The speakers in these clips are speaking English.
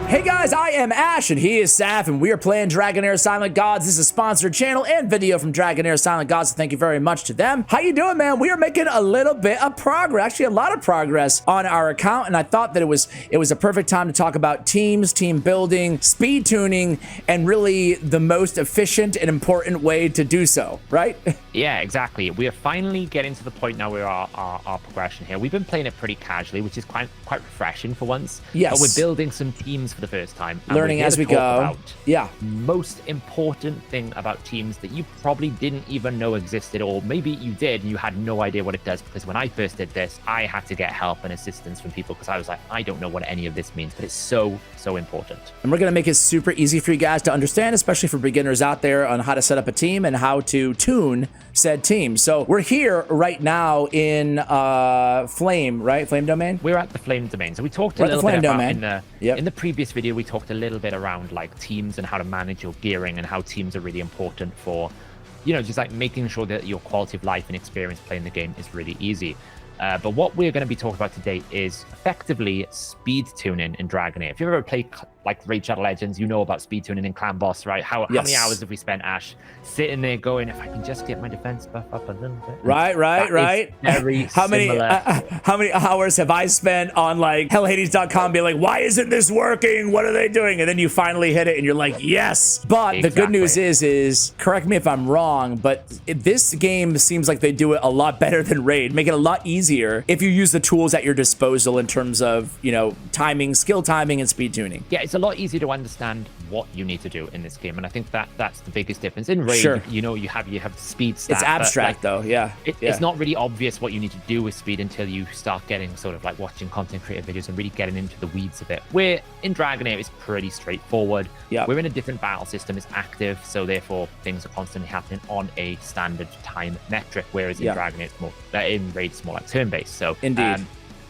Hey guys, I am Ash and he is Saph and we are playing Dragonheir Silent Gods. This is a sponsored channel and video from Dragonheir Silent Gods, so thank you very much to them. How you doing, man? We are making a little bit of progress, actually a lot of progress on our account, and I thought that it was a perfect time to talk about teams, team building, speed tuning, and really the most efficient and important way to do so, right? Yeah, exactly. We are finally getting to the point now where our progression here. We've been playing it pretty casually, which is quite refreshing for once. Yes. But we're building some teams for the first time. Learning as we go. Yeah. Most important thing about teams that you probably didn't even know existed, or maybe you did and you had no idea what it does, because when I first did this, I had to get help and assistance from people because I was like, I don't know what any of this means, but it's so important. And we're going to make it super easy for you guys to understand, especially for beginners out there, on how to set up a team and how to tune said team. So we're here right now in Flame, right? Flame domain? We're at the Flame domain. So we talked a little bit about in the previous video, we talked a little bit around like teams and how to manage your gearing and how teams are really important for, you know, just like making sure that your quality of life and experience playing the game is really easy. But what we're going to be talking about today is effectively speed tuning in Dragonheir. If you've ever played like Raid Shadow Legends, you know about speed tuning in Clan Boss, right? How many hours have we spent, Ash, sitting there going, if I can just get my defense buff up a little bit? Right. Very how many hours have I spent on like hellhades.com being like, why isn't this working? What are they doing? And then you finally hit it and you're like, yes. But the good news is, correct me if I'm wrong, but this game seems like they do it a lot better than Raid, make it a lot easier if you use the tools at your disposal in terms of, you know, timing, skill timing, and speed tuning. Yeah, it's a lot easier to understand what you need to do in this game, and I think that's the biggest difference. In Raid, you know, you have the speed stat. It's abstract though, yeah. It's not really obvious what you need to do with speed until you start getting sort of like watching content creator videos and really getting into the weeds of it. Where in Dragonheir, it's pretty straightforward. Yeah, we're in a different battle system. It's active, so therefore things are constantly happening on a standard time metric, whereas in Dragonheir, it's more in Raid, it's more like turn-based. So indeed.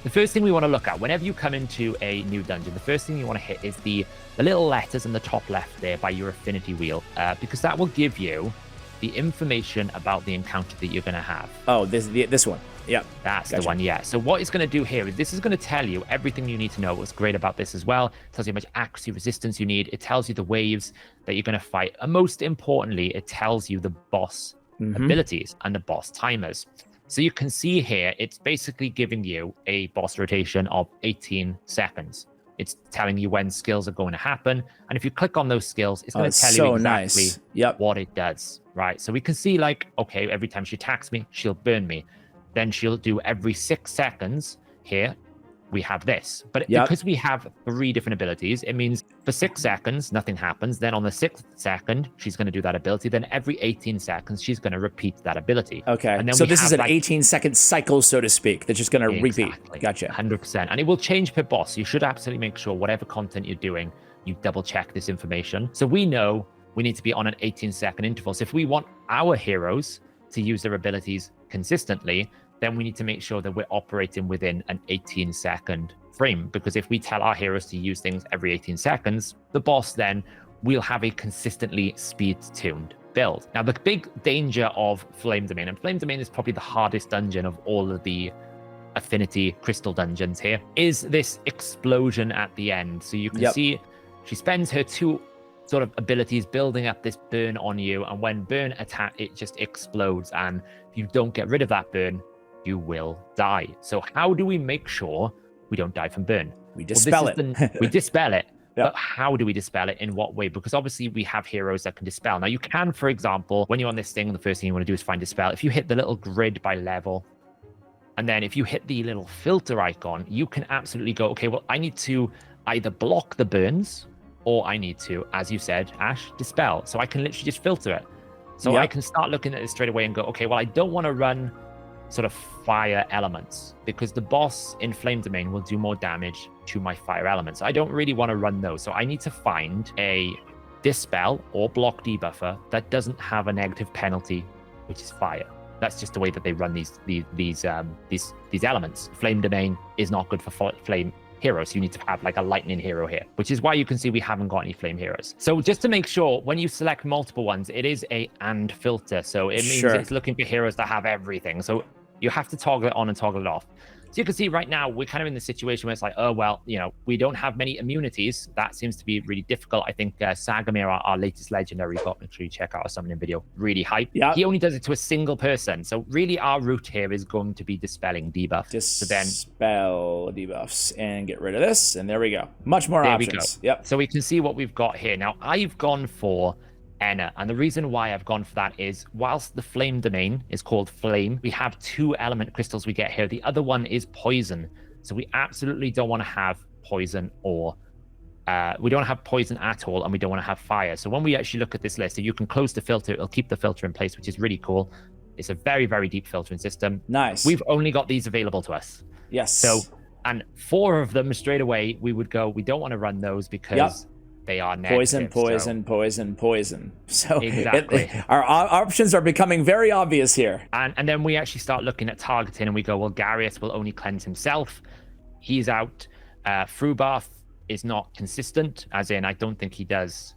The first thing we want to look at whenever you come into a new dungeon, the first thing you want to hit is the little letters in the top left there by your affinity wheel, because that will give you the information about the encounter that you're going to have. Oh, this one. Yep. That's the one, yeah. So what it's going to do here is this is going to tell you everything you need to know. What's great about this as well, it tells you how much accuracy resistance you need. It tells you the waves that you're going to fight. And most importantly, it tells you the boss abilities and the boss timers. So you can see here, it's basically giving you a boss rotation of 18 seconds. It's telling you when skills are going to happen. And if you click on those skills, it's going to tell you exactly what it does, right? So we can see like, okay, every time she attacks me, she'll burn me. Then she'll do every 6 seconds here. We have this, but because we have 3 different abilities, it means for 6 seconds, nothing happens. Then on the 6th second, she's going to do that ability. Then every 18 seconds, she's going to repeat that ability. Okay. And then so this is an 18-second cycle, so to speak, that's just going to repeat. Gotcha. 100%. And it will change per boss. You should absolutely make sure whatever content you're doing, you double check this information. So we know we need to be on an 18-second interval. So if we want our heroes to use their abilities consistently, then we need to make sure that we're operating within an 18-second frame. Because if we tell our heroes to use things every 18 seconds, the boss then will have a consistently speed-tuned build. Now, the big danger of Flame Domain, and Flame Domain is probably the hardest dungeon of all of the Affinity Crystal dungeons here, is this explosion at the end. So you can see she spends her 2 sort of abilities building up this burn on you, and when burn attack, it just explodes. And if you don't get rid of that burn, you will die. So how do we make sure we don't die from burn? We dispel it. We dispel it. But how do we dispel it? In what way? Because obviously we have heroes that can dispel. Now you can, for example, when you're on this thing, the first thing you want to do is find dispel. If you hit the little grid by level, and then if you hit the little filter icon, you can absolutely go, okay, well, I need to either block the burns, or I need to, as you said, Ash, dispel. So I can literally just filter it. So I can start looking at it straight away and go, okay, well, I don't want to run sort of fire elements, because the boss in Flame Domain will do more damage to my fire elements. I don't really want to run those. So I need to find a dispel or block debuffer that doesn't have a negative penalty, which is fire. That's just the way that they run these elements. Flame Domain is not good for flame heroes. You need to have like a lightning hero here, which is why you can see we haven't got any flame heroes. So just to make sure, when you select multiple ones, it is a and filter. So it means it's looking for heroes that have everything. So You have to toggle it on and toggle it off. So you can see right now, we're kind of in the situation where it's like, oh, well, we don't have many immunities. That seems to be really difficult. I think Sagamir, our latest legendary bot, make sure you check out our summoning video, really hype. Yep. He only does it to a single person. So really our route here is going to be dispelling debuff. Dispel debuffs and get rid of this. And there we go. Much more options. Yep. So we can see what we've got here. Now, I've gone for Enna, and the reason why I've gone for that is whilst the flame domain is called flame, we have 2 element crystals we get here. The other one is poison, so we absolutely don't want to have poison, or we don't have poison at all, and we don't want to have fire. So when we actually look at this list, if you can close the filter, it'll keep the filter in place, which is really cool. It's a very, very deep filtering system. Nice. We've only got these available to us. Yes. So, and 4 of them straight away, we would go, we don't want to run those because they are negative. Poison. So exactly. Our options are becoming very obvious here. And then we actually start looking at targeting, and we go, well, Garius will only cleanse himself. He's out. Frubath is not consistent, as in I don't think he does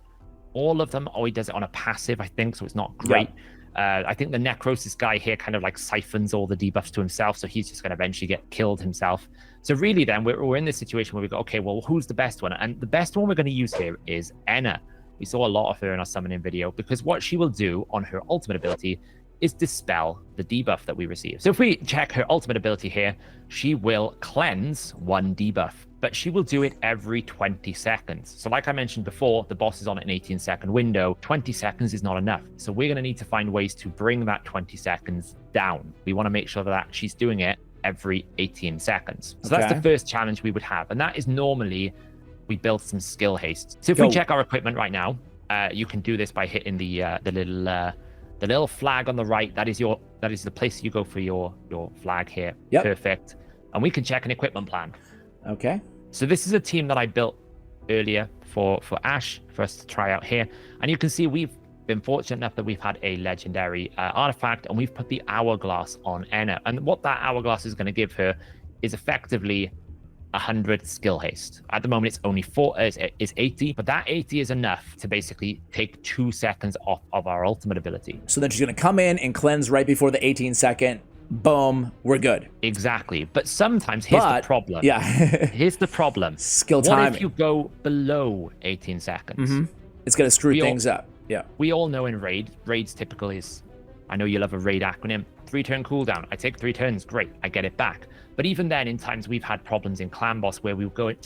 all of them, or he does it on a passive, I think, so it's not great. Yep. I think the Necrosis guy here kind of like siphons all the debuffs to himself, so he's just going to eventually get killed himself. So really then, we're in this situation where we go, okay, well, who's the best one? And the best one we're going to use here is Enna. We saw a lot of her in our summoning video, because what she will do on her ultimate ability is dispel the debuff that we receive. So if we check her ultimate ability here, she will cleanse 1 debuff, but she will do it every 20 seconds. So like I mentioned before, the boss is on an 18-second window. 20 seconds is not enough. So we're going to need to find ways to bring that 20 seconds down. We want to make sure that she's doing it every 18 seconds. So that's the first challenge we would have. And that is normally we build some skill haste. So if we check our equipment right now, you can do this by hitting the little flag on the right. That is the place you go for your flag here. Yep. Perfect. And we can check an equipment plan. Okay. So this is a team that I built earlier for Ash for us to try out here. And you can see we've been fortunate enough that we've had a legendary artifact, and we've put the hourglass on Enna. And what that hourglass is going to give her is effectively 100 skill haste. At the moment, it's only 80, but that 80 is enough to basically take 2 seconds off of our ultimate ability. So then she's going to come in and cleanse right before the 18-second. Boom, we're good. Exactly. But sometimes, here's the problem. Yeah. Here's the problem. Skill timing. What if you go below 18 seconds? Mm-hmm. It's going to screw things up. Yeah. We all know in raids typical is, I know you love a raid acronym, 3-turn cooldown. I take 3 turns, great, I get it back. But even then, in times we've had problems in Clan Boss where we would go, if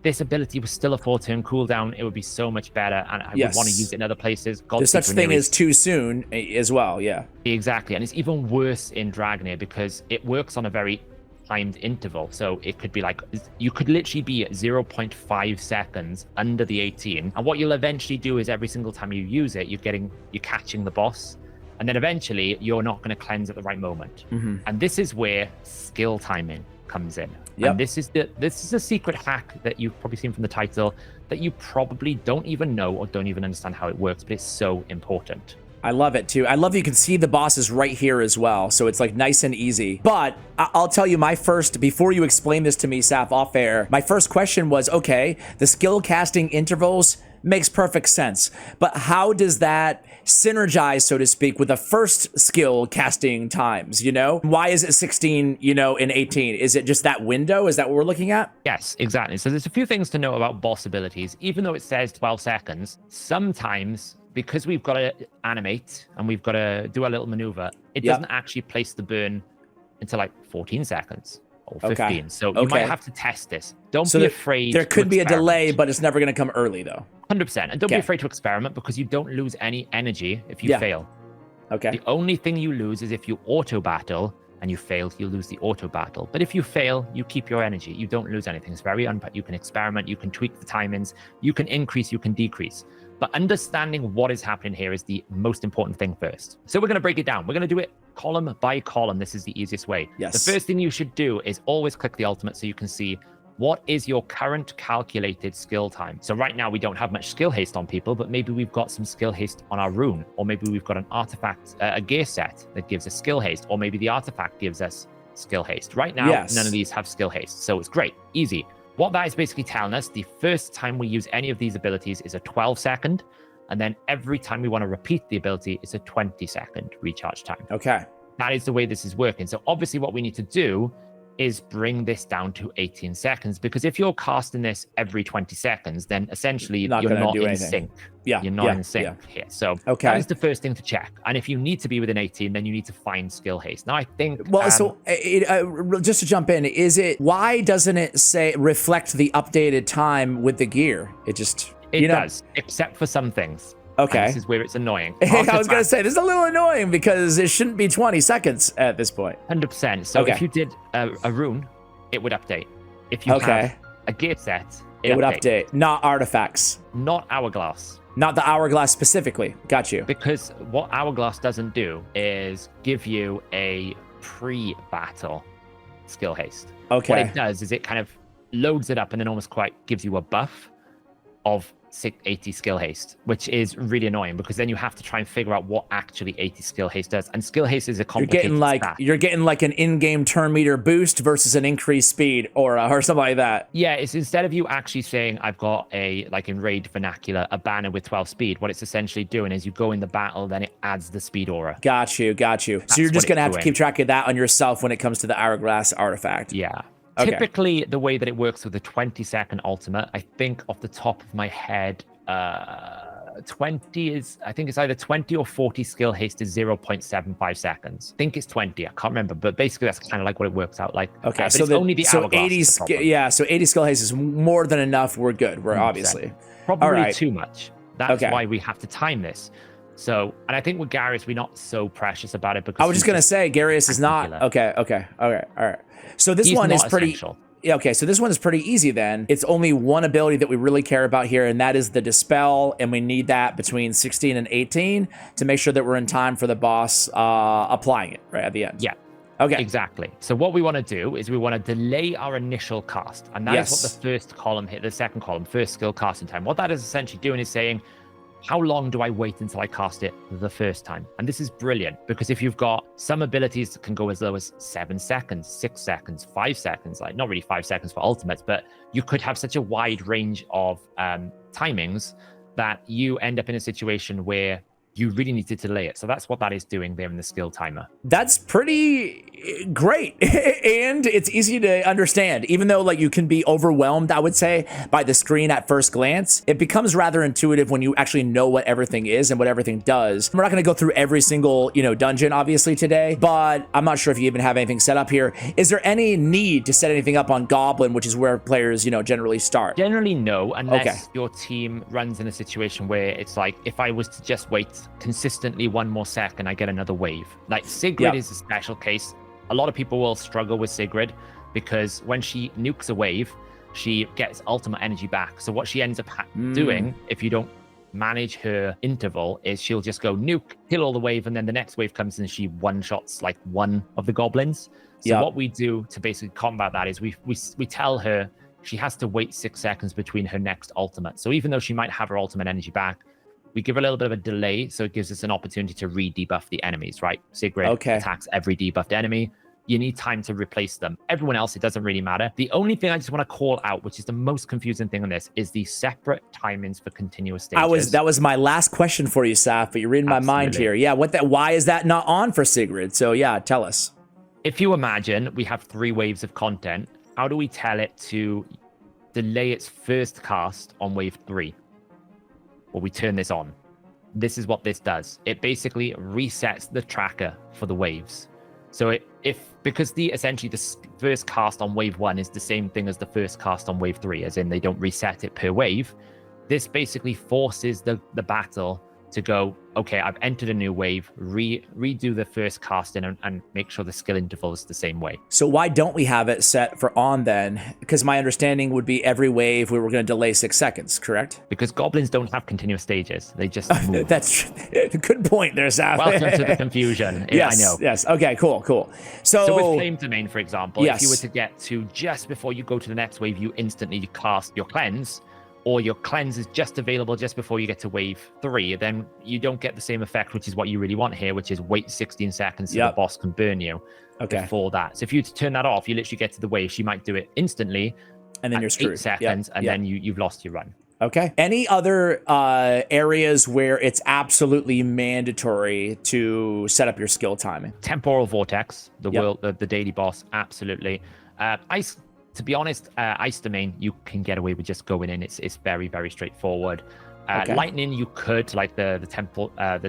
this ability was still a 4-turn cooldown, it would be so much better, and I would want to use it in other places. There's such thing as too soon as well, yeah. Exactly, and it's even worse in Dragonheir because it works on a very timed interval. So it could be like, you could literally be at 0.5 seconds under the 18, and what you'll eventually do is every single time you use it, you're catching the boss. And then eventually, you're not going to cleanse at the right moment. Mm-hmm. And this is where skill timing comes in. Yep. And this is a secret hack that you've probably seen from the title that you probably don't even know or don't even understand how it works, but it's so important. I love it too. I love that you can see the bosses right here as well. So it's like nice and easy. But I'll tell you before you explain this to me, Saph, off air, my first question was, okay, the skill casting intervals makes perfect sense. But how does that synergize, so to speak, with the first skill casting times, Why is it 16, and 18? Is it just that window? Is that what we're looking at? Yes, exactly. So there's a few things to know about boss abilities. Even though it says 12 seconds, sometimes because we've got to animate and we've got to do a little maneuver, it doesn't actually place the burn until like 14 seconds. Or 15. Okay. So you might have to test this. Don't be afraid. There could be a delay, but it's never going to come early, though. 100%. And don't be afraid to experiment, because you don't lose any energy if you fail. Okay. The only thing you lose is if you auto battle and you fail, you lose the auto battle. But if you fail, you keep your energy. You don't lose anything. It's very you can experiment. You can tweak the timings. You can increase. You can decrease. But understanding what is happening here is the most important thing first. So we're going to break it down. We're going to do it column by column. This is the easiest way. Yes. The first thing you should do is always click the ultimate so you can see what is your current calculated skill time. So right now we don't have much skill haste on people, but maybe we've got some skill haste on our rune, or maybe we've got an artifact, a gear set that gives us skill haste, or maybe the artifact gives us skill haste. Right now, none of these have skill haste, so it's great, easy. What that is basically telling us, the first time we use any of these abilities is a 12-second, and then every time we want to repeat the ability, it's a 20-second recharge time. Okay. That is the way this is working. So obviously what we need to do is bring this down to 18 seconds, because if you're casting this every 20 seconds, then essentially you're not in sync. Yeah, you're not in sync here. So that is the first thing to check. And if you need to be within 18, then you need to find skill haste. Now I think just to jump in, why doesn't it say reflect the updated time with the gear? It does, except for some things. Okay. And this is where it's annoying. I was going to say, this is a little annoying because it shouldn't be 20 seconds at this point. 100%. So if you did a rune, it would update. If you have a gear set, it would update. Not artifacts. Not hourglass. Not the hourglass specifically. Got you. Because what hourglass doesn't do is give you a pre-battle skill haste. Okay. What it does is it kind of loads it up and then almost quite gives you a buff of 80 skill haste, which is really annoying because then you have to try and figure out what actually 80 skill haste does. And skill haste is a complicated You're getting like an in-game turn meter boost versus an increased speed or something like that. Yeah, it's instead of you actually saying I've got like in raid vernacular, a banner with 12 speed, what it's essentially doing is you go in the battle, then it adds the speed aura. Got you. So you're just gonna have to keep track of that on yourself when it comes to the hourglass artifact. Yeah. Okay. Typically, the way that it works with a 20-second ultimate, I think off the top of my head, 20 is, I think it's either 20 or 40 skill haste is 0.75 seconds. I think it's 20. I can't remember, but basically that's kind of like what it works out like. Okay, so it's only the hourglass. 80 so 80 skill haste is more than enough. We're good. We're 100%. Obviously probably too much. That's why we have to time this. So, and I think with Garius, we're not so precious about it because I was just gonna say Garius is not. Okay. All right. So this one is pretty. Yeah, okay, so this one is pretty easy then. It's only one ability that we really care about here, and that is the Dispel, and we need that between 16 and 18 to make sure that we're in time for the boss applying it right at the end. Yeah. Okay. Exactly. So what we want to do is we want to delay our initial cast, and that is what the first column hit, the second column, first skill casting time. What that is essentially doing is saying, how long do I wait until I cast it the first time? And this is brilliant because if you've got some abilities that can go as low as 7 seconds, 6 seconds, 5 seconds, like not really 5 seconds for ultimates, but you could have such a wide range of timings that you end up in a situation where you really need to delay it. So that's what that is doing there in the skill timer. That's pretty great. And it's easy to understand. Even though like you can be overwhelmed, I would say, by the screen at first glance, it becomes rather intuitive when you actually know what everything is and what everything does. We're not going to go through every single, dungeon obviously today, but I'm not sure if you even have anything set up here. Is there any need to set anything up on Goblin, which is where players, generally start? Generally no, unless your team runs in a situation where it's like, if I was to just wait consistently 1 more second, I get another wave. Like Sigrid is a special case. A lot of people will struggle with Sigrid because when she nukes a wave, she gets ultimate energy back. So what she ends up doing, if you don't manage her interval, is she'll just go nuke, kill all the wave, and then the next wave comes and she one-shots like one of the goblins. So what we do to basically combat that is we tell her she has to wait 6 seconds between her next ultimate. So even though she might have her ultimate energy back, we give her a little bit of a delay, so it gives us an opportunity to re-debuff the enemies, right? Sigrid attacks every debuffed enemy. You need time to replace them. Everyone else, it doesn't really matter. The only thing I just want to call out, which is the most confusing thing on this, is the separate timings for continuous stages. That was my last question for you, Saph, but you're reading my mind here. Yeah, why is that not on for Sigrid? So yeah, tell us. If you imagine we have 3 waves of content, how do we tell it to delay its first cast on wave 3? Well, we turn this on. This is what this does. It basically resets the tracker for the waves. So because essentially the first cast on wave 1 is the same thing as the first cast on wave 3, as in they don't reset it per wave, this basically forces the battle to go, okay, I've entered a new wave, redo the first casting and make sure the skill interval is the same way. So why don't we have it set for on then? Because my understanding would be every wave we were going to delay 6 seconds, correct? Because goblins don't have continuous stages. They just move. That's good point there, Saph. Welcome to the confusion. Yes, I know. Yes. Okay, cool. So with Flame Domain, for example, if you were to get to just before you go to the next wave, you instantly cast your cleanse, or your cleanse is just available just before you get to wave 3, then you don't get the same effect, which is what you really want here, which is wait 16 seconds so the boss can burn you before that. So if you turn that off, you literally get to the wave. She might do it instantly, and then you're screwed. 8 seconds, and then you've lost your run. Okay. Any other areas where it's absolutely mandatory to set up your skill timing? Temporal Vortex, the daily boss, absolutely. Ice, to be honest, Ice Domain, you can get away with just going in. It's very, very straightforward. Okay. Lightning, you could, like the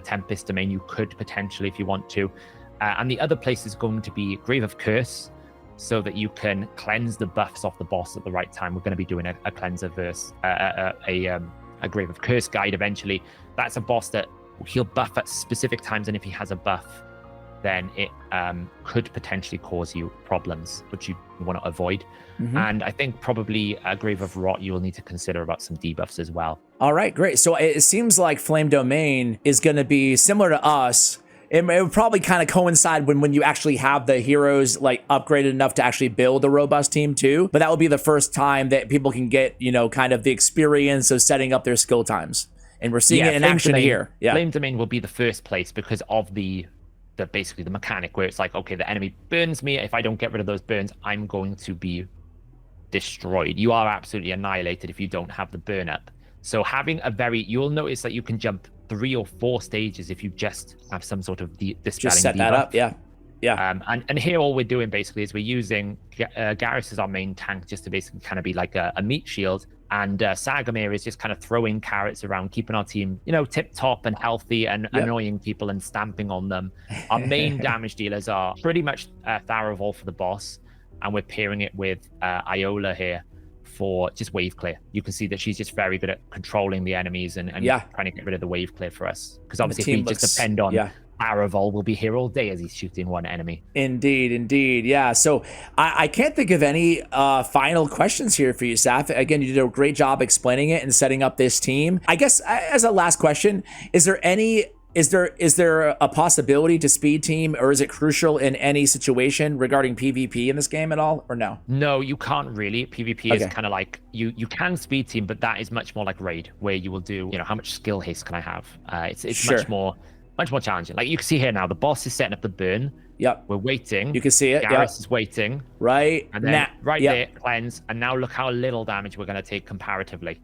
Tempest Domain, you could potentially if you want to. And the other place is going to be Grave of Curse, so that you can cleanse the buffs off the boss at the right time. We're going to be doing a cleanser verse, a Grave of Curse guide eventually. That's a boss that he'll buff at specific times, and if he has a buff, then it could potentially cause you problems, which you want to avoid. And I think probably a Grave of Rot you will need to consider about some debuffs as well. All right, great. So it seems like Flame Domain is going to be similar to us. It would probably kind of coincide when you actually have the heroes like upgraded enough to actually build a robust team too. But that will be the first time that people can get, you know, kind of the experience of setting up their skill times. And we're seeing it in action here. Yeah. Flame Domain will be the first place because of the basically the mechanic where it's like, okay, the enemy burns me. If I don't get rid of those burns, I'm going to be destroyed. You are absolutely annihilated if you don't have the burn up. So having you'll notice that you can jump 3 or 4 stages if you just have some sort of dispelling just set that up. Yeah. And here all we're doing basically is we're using Garrus as our main tank just to basically kind of be like a meat shield, and Sagamir is just kind of throwing carrots around, keeping our team, you know, tip top and healthy and annoying people and stamping on them. Our main damage dealers are pretty much Tharavel for the boss, and we're pairing it with Iola here for just wave clear. You can see that she's just very good at controlling the enemies and trying to get rid of the wave clear for us. Because obviously if we just depend on Tharavel, will be here all day as he's shooting one enemy. Indeed. Yeah. So I can't think of any final questions here for you, Saph. Again, you did a great job explaining it and setting up this team. I guess as a last question, is there a possibility to speed team, or is it crucial in any situation regarding PvP in this game at all, or no? No, you can't really. PvP is kind of like you can speed team, but that is much more like raid, where you will do, you know, how much skill haste can I have? It's much more challenging. Like you can see here now, the boss is setting up the burn. Yep. We're waiting. You can see it. Garrus is waiting. Right. And then there, cleanse. And now look how little damage we're going to take comparatively.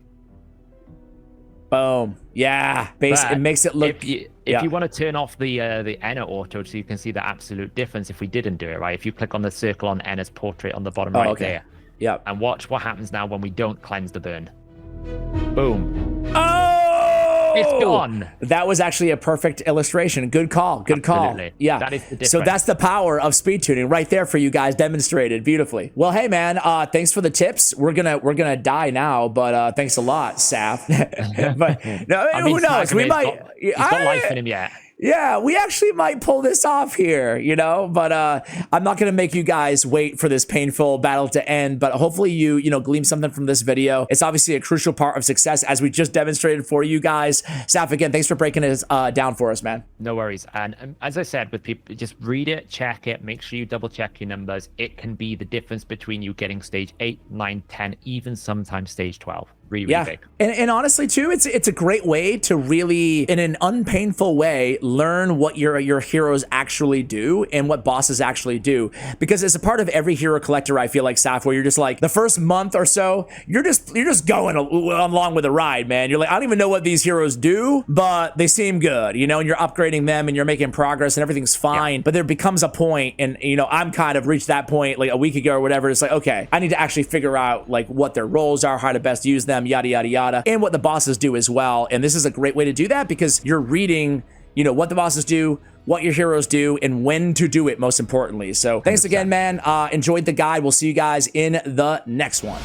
Boom. Yeah. It makes it look... If you want to turn off the Enna auto so you can see the absolute difference if we didn't do it, right? If you click on the circle on Enna's portrait on the bottom there. Yep. And watch what happens now when we don't cleanse the burn. Boom. Oh! It's gone. That was actually a perfect illustration. Good call. Absolutely. Yeah. That is the difference. So that's the power of speed tuning right there for you guys, demonstrated beautifully. Well, hey man, thanks for the tips. We're gonna die now, but thanks a lot, Saph. But no, who knows? We might. He's got life in him yet. Yeah, we actually might pull this off here, you know, but I'm not going to make you guys wait for this painful battle to end, but hopefully you glean something from this video. It's obviously a crucial part of success, as we just demonstrated for you guys. Saph, again, thanks for breaking it down for us, man. No worries. And as I said, with people, just read it, check it, make sure you double check your numbers. It can be the difference between you getting stage 8, 9, 10, even sometimes stage 12. Really big. And honestly too, it's a great way to really, in an unpainful way, learn what your heroes actually do and what bosses actually do. Because as a part of every hero collector, I feel like, Saph, where you're just like the first month or so, you're just going along with the ride, man. You're like, I don't even know what these heroes do, but they seem good, you know, and you're upgrading them and you're making progress and everything's fine. But there becomes a point, and you know, I'm kind of reached that point like a week ago or whatever. It's like, okay, I need to actually figure out like what their roles are, how to best use them, yada yada yada, and what the bosses do as well. And this is a great way to do that because you're reading, you know, what the bosses do, what your heroes do, and when to do it, most importantly. So thanks again, man. Enjoyed the guide. We'll see you guys in the next one.